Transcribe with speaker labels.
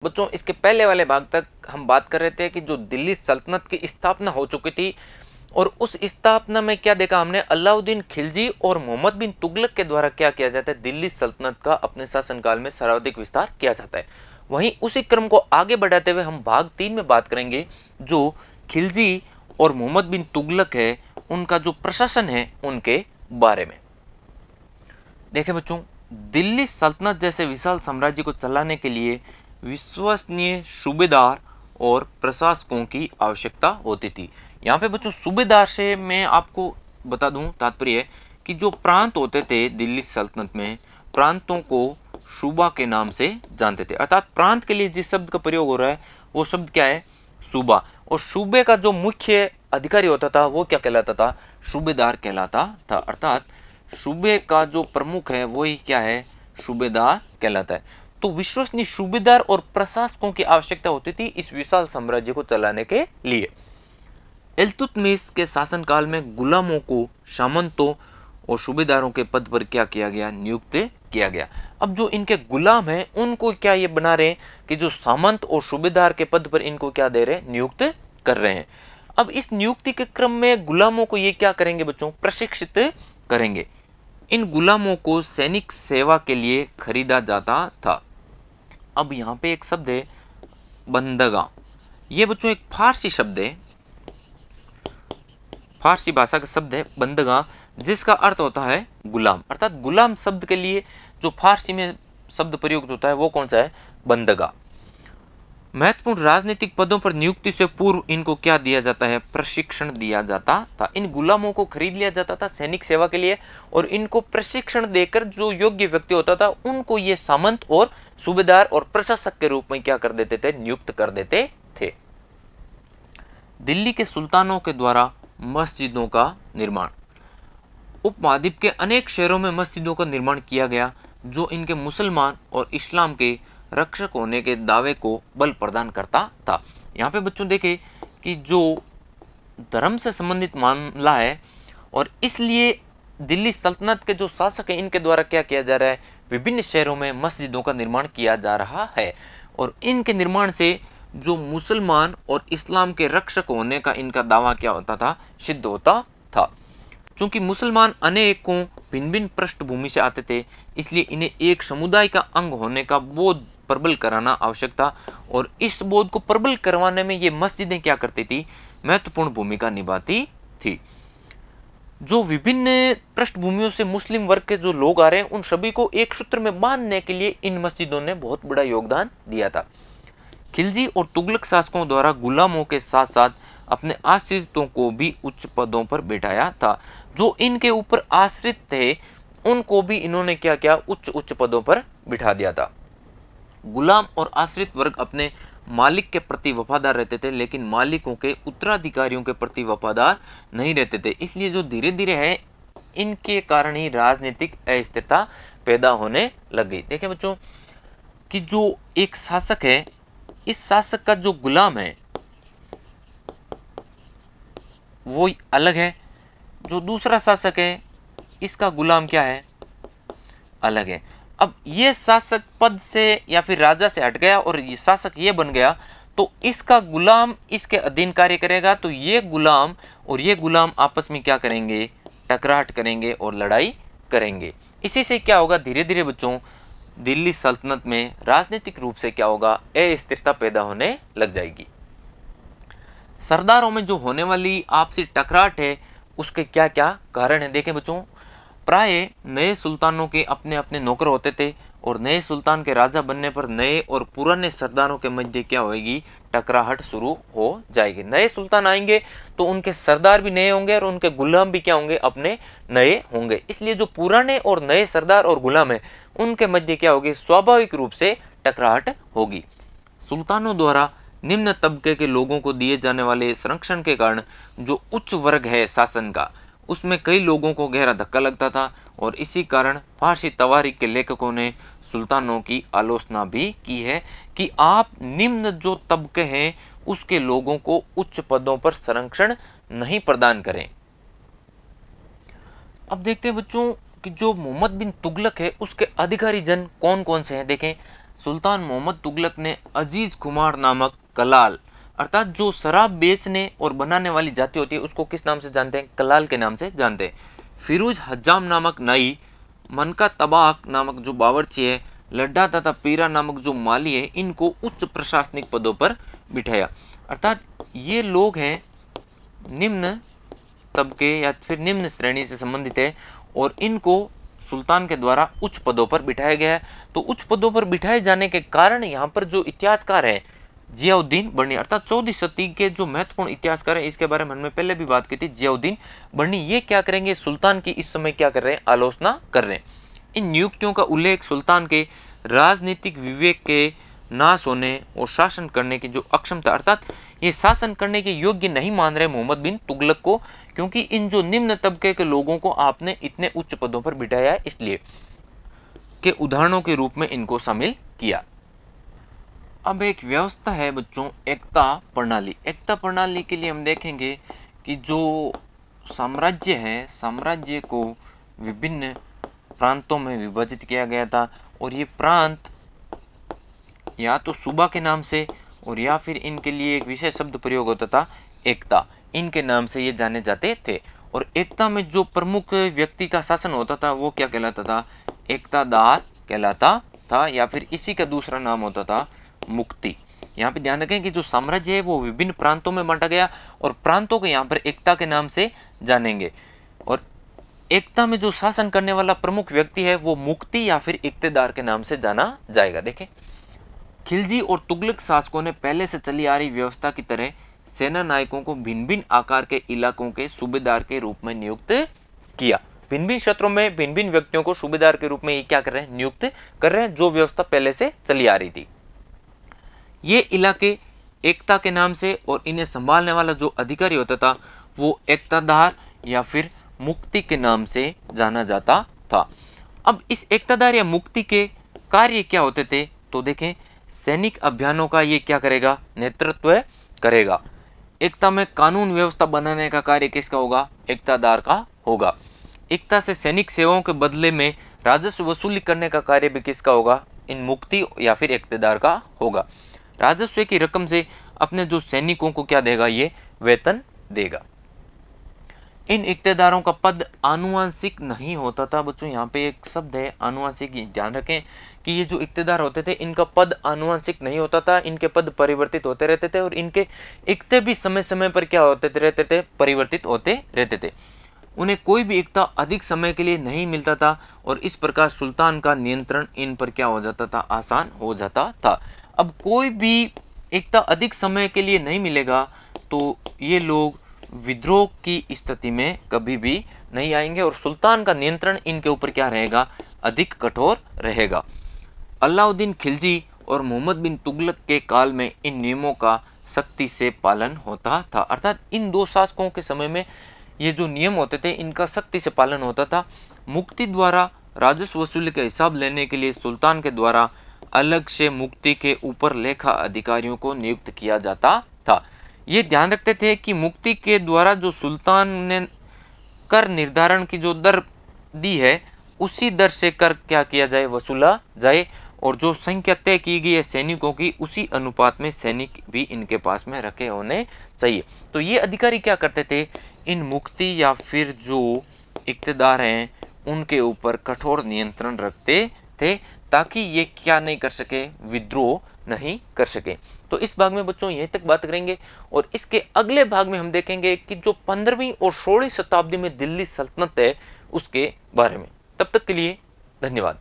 Speaker 1: बच्चों इसके पहले वाले भाग तक हम बात कर रहे थे कि जो दिल्ली सल्तनत की स्थापना हो चुकी थी और उस स्थापना में क्या देखा हमने, अलाउद्दीन खिलजी और मोहम्मद बिन तुगलक के द्वारा क्या किया जाता है, दिल्ली सल्तनत का अपने शासनकाल में सर्वाधिक विस्तार किया जाता है। वहीं उसी क्रम को आगे बढ़ाते हुए हम भाग 3 में बात करेंगे जो खिलजी और मोहम्मद बिन तुगलक है उनका जो प्रशासन है उनके बारे में। देखें बच्चों, दिल्ली सल्तनत जैसे विशाल साम्राज्य को चलाने के लिए विश्वसनीय सूबेदार और प्रशासकों की आवश्यकता होती थी। यहाँ पे बच्चों सूबेदार से मैं आपको बता दूं तात्पर्य कि जो प्रांत होते थे दिल्ली सल्तनत में, प्रांतों को सूबा के नाम से जानते थे। अर्थात प्रांत के लिए जिस शब्द का प्रयोग हो रहा है वो शब्द क्या है, सूबा। और सूबे का जो मुख्य अधिकारी होता था वो क्या कहलाता था, सूबेदार कहलाता था। अर्थात सूबे का जो प्रमुख है वही क्या है, सूबेदार कहलाता है। तो विश्वसनीय सूबेदार और प्रशासकों की आवश्यकता होती थी इस विशाल साम्राज्य को चलाने के लिए। इल्तुतमिश के शासनकाल में गुलामों को सामंतों और सूबेदारों के पद पर क्या किया गया, नियुक्त किया गया। अब जो इनके गुलाम हैं उनको क्या ये बना रहे हैं कि जो सामंत और सूबेदार के पद पर इनको क्या दे रहे हैं, नियुक्त कर रहे हैं। अब इस नियुक्ति के क्रम में गुलामों को ये क्या करेंगे बच्चों, प्रशिक्षित करेंगे। इन गुलामों को सैनिक सेवा के लिए खरीदा जाता था। अब यहाँ पे एक शब्द है बंदगा, ये बच्चों एक फारसी शब्द है, फारसी भाषा का शब्द है बंदगा, जिसका अर्थ होता है गुलाम। अर्थात गुलाम शब्द के लिए जो फारसी में शब्द प्रयुक्त होता है वो कौन सा है, बंदगा। महत्वपूर्ण राजनीतिक पदों पर नियुक्ति से पूर्व इनको क्या दिया जाता है, प्रशिक्षण दिया जाता था। इन गुलामों को खरीद लिया जाता था सैनिक सेवा के लिए और इनको प्रशिक्षण देकर जो योग्य व्यक्ति होता था उनको ये सामंत और सूबेदार और प्रशासक के रूप में क्या कर देते थे, नियुक्त कर देते थे। दिल्ली के सुल्तानों के द्वारा मस्जिदों का निर्माण। उपमहाद्वीप के अनेक शहरों में मस्जिदों का निर्माण किया गया जो इनके मुसलमान और इस्लाम के रक्षक होने के दावे को बल प्रदान करता था। यहाँ पे बच्चों देखें कि जो धर्म से संबंधित मामला है और इसलिए दिल्ली सल्तनत के जो शासक हैं इनके द्वारा क्या किया जा रहा है, विभिन्न शहरों में मस्जिदों का निर्माण किया जा रहा है और इनके निर्माण से जो मुसलमान और इस्लाम के रक्षक होने का इनका दावा क्या होता था, सिद्ध होता था। चूंकि मुसलमान अनेकों भिन्न भिन्न पृष्ठभूमि से आते थे इसलिए इन्हें एक समुदाय का अंग होने का बोध प्रबल कराना आवश्यक था और इस बोध को प्रबल करवाने में ये मस्जिदें क्या करती थी, महत्वपूर्ण भूमिका निभाती थी। जो विभिन्न पृष्ठभूमियों से मुस्लिम वर्ग के जो लोग आ रहे हैं उन सभी को एक सूत्र में बांधने के लिए इन मस्जिदों ने बहुत बड़ा योगदान दिया था। खिलजी और तुगलक शासकों द्वारा गुलामों के साथ साथ अपने आश्रितों को भी उच्च पदों पर बिठाया था। जो इनके ऊपर आश्रित थे उनको भी इन्होंने क्या किया, उच्च पदों पर बिठा दिया था। गुलाम और आश्रित वर्ग अपने मालिक के प्रति वफादार रहते थे लेकिन मालिकों के उत्तराधिकारियों के प्रति वफादार नहीं रहते थे। इसलिए जो धीरे धीरे है इनके कारण ही राजनीतिक अस्थिरता पैदा होने लग गई। देखें बच्चों कि जो एक शासक है, इस शासक का जो गुलाम है वो अलग है, जो दूसरा शासक है इसका गुलाम क्या है, अलग है। अब ये शासक पद से या फिर राजा से हट गया और ये शासक ये बन गया तो इसका गुलाम इसके अधीन कार्य करेगा, तो ये गुलाम और ये गुलाम आपस में क्या करेंगे, टकराहट करेंगे और लड़ाई करेंगे। इसी से क्या होगा, धीरे धीरे बच्चों दिल्ली सल्तनत में राजनीतिक रूप से क्या होगा, अस्थिरता पैदा होने लग जाएगी। सरदारों में जो होने वाली आपसी टकराहट है उसके क्या क्या कारण है। देखें बच्चों, प्राय नए सुल्तानों के अपने अपने नौकर होते थे और नए सुल्तान के राजा बनने पर नए और पुराने सरदारों के मध्य क्या होगी, टकराहट शुरू हो जाएगी। नए सुल्तान आएंगे तो उनके सरदार भी नए होंगे और उनके गुलाम भी क्या होंगे, अपने नए होंगे। इसलिए जो पुराने और नए सरदार और गुलाम है उनके मध्य क्या होगी, स्वाभाविक रूप से टकराहट होगी। सुल्तानों द्वारा निम्न तबके के लोगों को दिए जाने वाले संरक्षण के कारण जो उच्च वर्ग है शासन का उसमें कई लोगों को गहरा धक्का लगता था और इसी कारण फारसी तवारीख के लेखकों ने सुल्तानों की आलोचना भी की है कि आप निम्न जो तबके हैं उसके लोगों को उच्च पदों पर संरक्षण नहीं प्रदान करें। अब देखते हैं बच्चों कि जो मोहम्मद बिन तुगलक है उसके अधिकारी जन कौन कौन से हैं। देखें, सुल्तान मोहम्मद तुगलक ने अजीज कुमार नामक कलाल, अर्थात जो शराब बेचने और बनाने वाली जाति होती है उसको किस नाम से जानते हैं? कलाल के नाम से जानते हैं। फिरोज हज्जाम नामक नाई, मनका तबाक नामक जो बावर्ची है, लड्डा तथा पीरा नामक जो माली है, इनको उच्च प्रशासनिक पदों पर बिठाया। अर्थात ये लोग हैं निम्न तबके या फिर निम्न श्रेणी से संबंधित है और इनको सुल्तान के द्वारा उच्च पदों पर बिठाया गया है। तो उच्च पदों पर बिठाए जाने के कारण यहाँ पर जो इतिहासकार है जियाउद्दीन बर्नी, अर्थात 14वीं शताब्दी के जो महत्वपूर्ण इतिहासकार है, इसके बारे में हमने पहले भी बात की थी, जियाउद्दीन बर्नी, ये क्या करेंगे? सुल्तान की इस समय क्या कर रहे हैं? आलोचना कर रहे हैं। इन नियुक्तियों का उल्लेख सुल्तान के राजनीतिक विवेक के नाश होने और शासन करने की जो अक्षमता, अर्थात ये शासन करने के योग्य नहीं मान रहे मोहम्मद बिन तुगलक को, क्योंकि इन जो निम्न तबके के लोगों को आपने इतने उच्च पदों पर बिठाया है, इसलिए के उदाहरणों के रूप में इनको शामिल किया। अब एक व्यवस्था है बच्चों एकता प्रणाली। एकता प्रणाली के लिए हम देखेंगे कि जो साम्राज्य है, साम्राज्य को विभिन्न प्रांतों में विभाजित किया गया था और ये प्रांत या तो सूबा के नाम से और या फिर इनके लिए एक विशेष शब्द प्रयोग होता था एकता, इनके नाम से ये जाने जाते थे। और एकता में जो प्रमुख व्यक्ति का शासन होता था वो क्या कहलाता था? एकतादार कहलाता था, या फिर इसी का दूसरा नाम होता था मुक्ति। यहाँ पे ध्यान रखें कि जो साम्राज्य है वो विभिन्न प्रांतों में बांटा गया और प्रांतों को यहाँ पर एकता के नाम से जानेंगे। और एकता में जो शासन करने वाला प्रमुख व्यक्ति है वो मुक्ति या फिर इक्तेदार के नाम से जाना जाएगा। देखें, खिलजी और तुगलक शासकों ने पहले से चली आ रही व्यवस्था की तरह सेना नायकों को भिन्न भिन्न आकार के इलाकों के सूबेदार के रूप में नियुक्त किया। भिन्न भिन्न क्षेत्रों में भिन्न भिन्न व्यक्तियों को सूबेदार के रूप में ये क्या कर रहे हैं? नियुक्त कर रहे हैं, जो व्यवस्था पहले से चली आ रही थी। ये इलाके एकता के नाम से और इन्हें संभालने वाला जो अधिकारी होता था वो एकतादार या फिर मुक्ति के नाम से जाना जाता था। अब इस एकतादार या मुक्ति के कार्य क्या होते थे? तो देखें, सैनिक अभियानों का ये क्या करेगा? नेतृत्व करेगा। एकता में कानून व्यवस्था बनाने का कार्य किसका होगा? एकतादार का होगा। एकता से सैनिक सेवाओं के बदले में राजस्व वसूली करने का कार्य भी किसका होगा? इन मुक्ति या फिर एकतादार का होगा। राजस्व की रकम से अपने जो सैनिकों को क्या देगा? ये वेतन देगा। इन इक्तेदारों का पद आनुवंशिक नहीं होता था। बच्चों यहाँ पे एक शब्द है आनुवंशिक, ध्यान रखें कि ये जो इक्तेदार होते थे इनका पद आनुवंशिक नहीं होता था, इनके पद परिवर्तित होते रहते थे और इनके इक्ते भी समय समय पर क्या होते रहते थे? परिवर्तित होते रहते थे। उन्हें कोई भी इक्ता अधिक समय के लिए नहीं मिलता था और इस प्रकार सुल्तान का नियंत्रण इन पर क्या हो जाता था? आसान हो जाता था। अब कोई भी इक्ता अधिक समय के लिए नहीं मिलेगा तो ये लोग विद्रोह की स्थिति में कभी भी नहीं आएंगे और सुल्तान का नियंत्रण इनके ऊपर क्या रहेगा? अधिक कठोर रहेगा। अलाउद्दीन खिलजी और मोहम्मद बिन तुगलक के काल में इन नियमों का सख्ती से पालन होता था। अर्थात इन दो शासकों के समय में ये जो नियम होते थे इनका सख्ती से पालन होता था। मुक्ति द्वारा राजस्व वसूली का हिसाब लेने के लिए सुल्तान के द्वारा अलग से मुक्ति के ऊपर लेखा अधिकारियों को नियुक्त किया जाता था। ये ध्यान रखते थे कि मुक्ति के द्वारा जो सुल्तान ने कर निर्धारण की जो दर दी है उसी दर से कर क्या किया जाए? वसूला जाए और जो संख्या तय की गई है सैनिकों की उसी अनुपात में सैनिक भी इनके पास में रखे होने चाहिए। तो ये अधिकारी क्या करते थे? इन मुक्ति या फिर जो इक्तेदार हैं उनके ऊपर कठोर नियंत्रण रखते थे ताकि ये क्या नहीं कर सके? विद्रोह नहीं कर सके। तो इस भाग में बच्चों यहीं तक बात करेंगे और इसके अगले भाग में हम देखेंगे कि जो 15वीं और 16वीं शताब्दी में दिल्ली सल्तनत है उसके बारे में। तब तक के लिए धन्यवाद।